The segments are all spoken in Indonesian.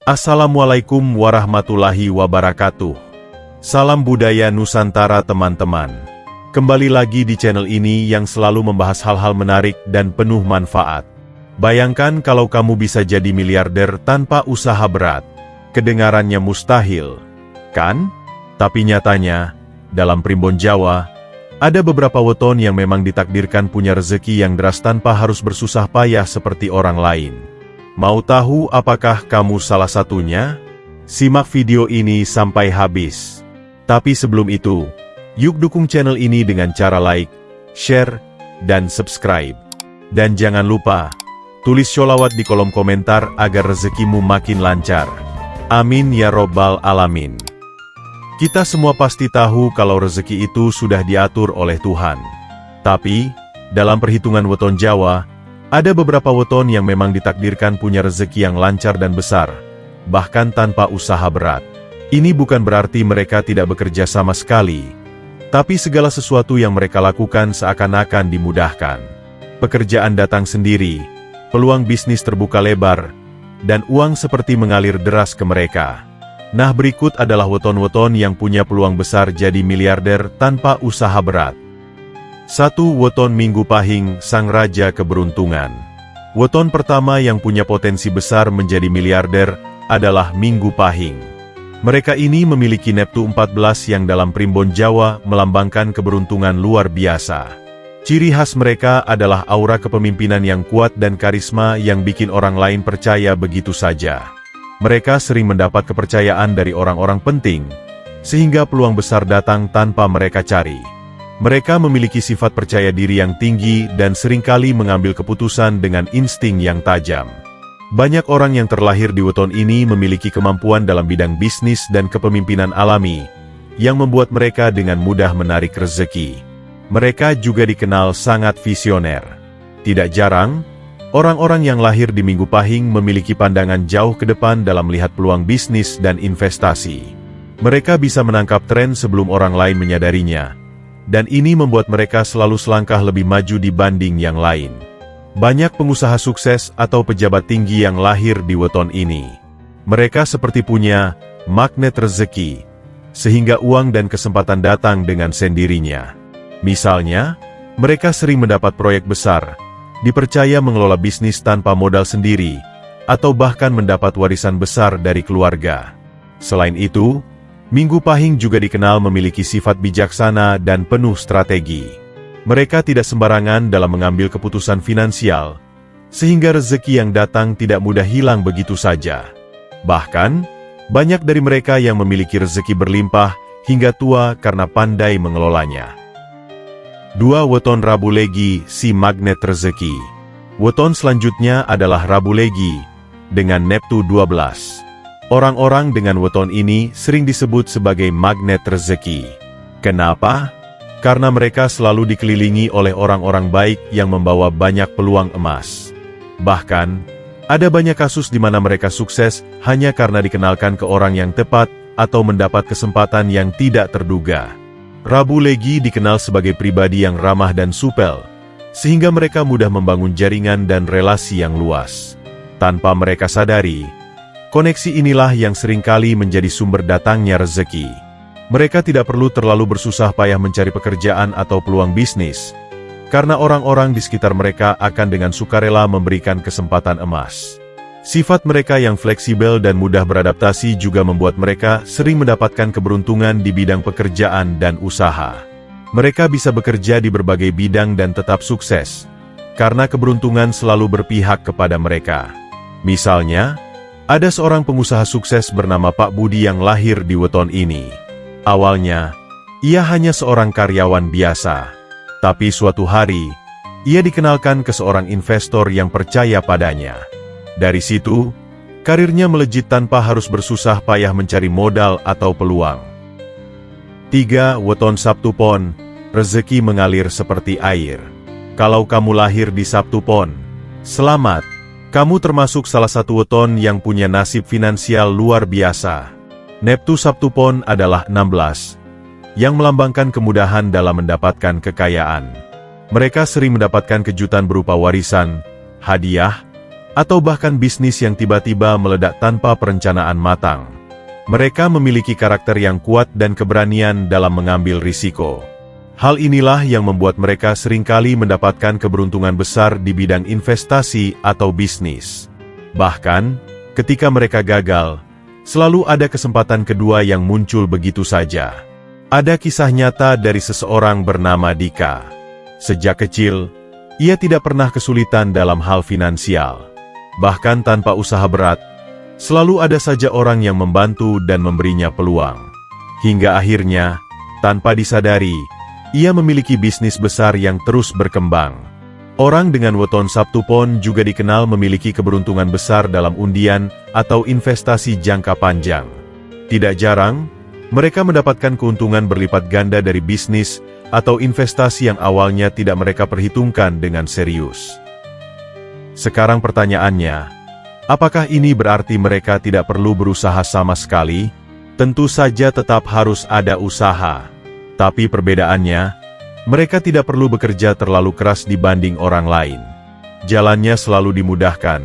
Assalamualaikum warahmatullahi wabarakatuh. Salam budaya Nusantara teman-teman. Kembali lagi di channel ini yang selalu membahas hal-hal menarik dan penuh manfaat. Bayangkan kalau kamu bisa jadi miliarder tanpa usaha berat. Kedengarannya mustahil, kan? Tapi nyatanya, dalam primbon Jawa, ada beberapa weton yang memang ditakdirkan punya rezeki yang deras tanpa harus bersusah payah seperti orang lain. Mau tahu apakah kamu salah satunya? Simak video ini sampai habis. Tapi sebelum itu, yuk dukung channel ini dengan cara like, share, dan subscribe. Dan jangan lupa, tulis sholawat di kolom komentar agar rezekimu makin lancar. Amin ya robbal alamin. Kita semua pasti tahu kalau rezeki itu sudah diatur oleh Tuhan. Tapi, dalam perhitungan weton Jawa, ada beberapa weton yang memang ditakdirkan punya rezeki yang lancar dan besar, bahkan tanpa usaha berat. Ini bukan berarti mereka tidak bekerja sama sekali, tapi segala sesuatu yang mereka lakukan seakan-akan dimudahkan. Pekerjaan datang sendiri, peluang bisnis terbuka lebar, dan uang seperti mengalir deras ke mereka. Nah, berikut adalah weton-weton yang punya peluang besar jadi miliarder tanpa usaha berat. 1. Weton Minggu Pahing, Sang Raja Keberuntungan. Weton pertama yang punya potensi besar menjadi miliarder adalah Minggu Pahing. Mereka ini memiliki Neptu 14 yang dalam primbon Jawa melambangkan keberuntungan luar biasa. Ciri khas mereka adalah aura kepemimpinan yang kuat dan karisma yang bikin orang lain percaya begitu saja. Mereka sering mendapat kepercayaan dari orang-orang penting, sehingga peluang besar datang tanpa mereka cari. Mereka memiliki sifat percaya diri yang tinggi dan seringkali mengambil keputusan dengan insting yang tajam. Banyak orang yang terlahir di weton ini memiliki kemampuan dalam bidang bisnis dan kepemimpinan alami, yang membuat mereka dengan mudah menarik rezeki. Mereka juga dikenal sangat visioner. Tidak jarang, orang-orang yang lahir di Minggu Pahing memiliki pandangan jauh ke depan dalam melihat peluang bisnis dan investasi. Mereka bisa menangkap tren sebelum orang lain menyadarinya. Dan ini membuat mereka selalu selangkah lebih maju dibanding yang lain. Banyak pengusaha sukses atau pejabat tinggi yang lahir di weton ini. Mereka seperti punya magnet rezeki, sehingga uang dan kesempatan datang dengan sendirinya. Misalnya, mereka sering mendapat proyek besar, dipercaya mengelola bisnis tanpa modal sendiri, atau bahkan mendapat warisan besar dari keluarga. Selain itu, Minggu Pahing juga dikenal memiliki sifat bijaksana dan penuh strategi. Mereka tidak sembarangan dalam mengambil keputusan finansial, sehingga rezeki yang datang tidak mudah hilang begitu saja. Bahkan, banyak dari mereka yang memiliki rezeki berlimpah hingga tua karena pandai mengelolanya. 2. Weton Rabu Legi, si magnet rezeki. Weton selanjutnya adalah Rabu Legi, dengan Neptu 12. Orang-orang dengan weton ini sering disebut sebagai magnet rezeki. Kenapa? Karena mereka selalu dikelilingi oleh orang-orang baik yang membawa banyak peluang emas. Bahkan, ada banyak kasus di mana mereka sukses hanya karena dikenalkan ke orang yang tepat atau mendapat kesempatan yang tidak terduga. Rabu Legi dikenal sebagai pribadi yang ramah dan supel, sehingga mereka mudah membangun jaringan dan relasi yang luas. Tanpa mereka sadari, koneksi inilah yang seringkali menjadi sumber datangnya rezeki. Mereka tidak perlu terlalu bersusah payah mencari pekerjaan atau peluang bisnis, karena orang-orang di sekitar mereka akan dengan sukarela memberikan kesempatan emas. Sifat mereka yang fleksibel dan mudah beradaptasi juga membuat mereka sering mendapatkan keberuntungan di bidang pekerjaan dan usaha. Mereka bisa bekerja di berbagai bidang dan tetap sukses, karena keberuntungan selalu berpihak kepada mereka. Misalnya, ada seorang pengusaha sukses bernama Pak Budi yang lahir di weton ini. Awalnya, ia hanya seorang karyawan biasa. Tapi suatu hari, ia dikenalkan ke seorang investor yang percaya padanya. Dari situ, karirnya melejit tanpa harus bersusah payah mencari modal atau peluang. 3. Weton Sabtu Pon, rezeki mengalir seperti air. Kalau kamu lahir di Sabtu Pon, selamat! Kamu termasuk salah satu weton yang punya nasib finansial luar biasa. Neptu Sabtu Pon adalah 16, yang melambangkan kemudahan dalam mendapatkan kekayaan. Mereka sering mendapatkan kejutan berupa warisan, hadiah, atau bahkan bisnis yang tiba-tiba meledak tanpa perencanaan matang. Mereka memiliki karakter yang kuat dan keberanian dalam mengambil risiko. Hal inilah yang membuat mereka seringkali mendapatkan keberuntungan besar di bidang investasi atau bisnis. Bahkan, ketika mereka gagal, selalu ada kesempatan kedua yang muncul begitu saja. Ada kisah nyata dari seseorang bernama Dika. Sejak kecil, ia tidak pernah kesulitan dalam hal finansial. Bahkan tanpa usaha berat, selalu ada saja orang yang membantu dan memberinya peluang. Hingga akhirnya, tanpa disadari, ia memiliki bisnis besar yang terus berkembang. Orang dengan weton Sabtu Pon juga dikenal memiliki keberuntungan besar dalam undian atau investasi jangka panjang. Tidak jarang, mereka mendapatkan keuntungan berlipat ganda dari bisnis atau investasi yang awalnya tidak mereka perhitungkan dengan serius. Sekarang pertanyaannya, apakah ini berarti mereka tidak perlu berusaha sama sekali? Tentu saja tetap harus ada usaha. Tapi perbedaannya, mereka tidak perlu bekerja terlalu keras dibanding orang lain. Jalannya selalu dimudahkan,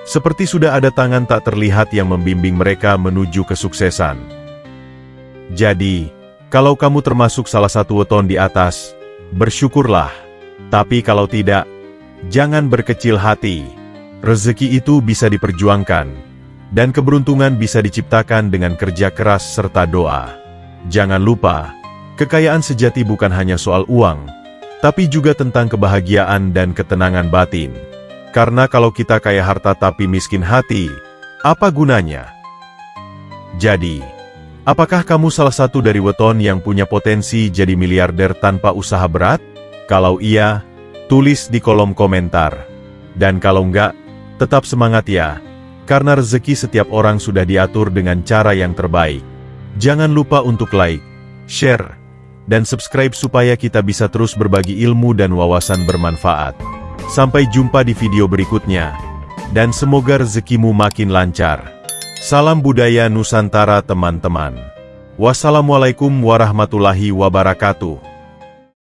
seperti sudah ada tangan tak terlihat yang membimbing mereka menuju kesuksesan. Jadi, kalau kamu termasuk salah satu weton di atas, bersyukurlah. Tapi kalau tidak, jangan berkecil hati. Rezeki itu bisa diperjuangkan, dan keberuntungan bisa diciptakan dengan kerja keras serta doa. Jangan lupa, kekayaan sejati bukan hanya soal uang, tapi juga tentang kebahagiaan dan ketenangan batin. Karena kalau kita kaya harta tapi miskin hati, apa gunanya? Jadi, apakah kamu salah satu dari weton yang punya potensi jadi miliarder tanpa usaha berat? Kalau iya, tulis di kolom komentar. Dan kalau enggak, tetap semangat ya, karena rezeki setiap orang sudah diatur dengan cara yang terbaik. Jangan lupa untuk like, share, dan subscribe supaya kita bisa terus berbagi ilmu dan wawasan bermanfaat. Sampai jumpa di video berikutnya, dan semoga rezekimu makin lancar. Salam budaya Nusantara teman-teman. Wassalamualaikum warahmatullahi wabarakatuh.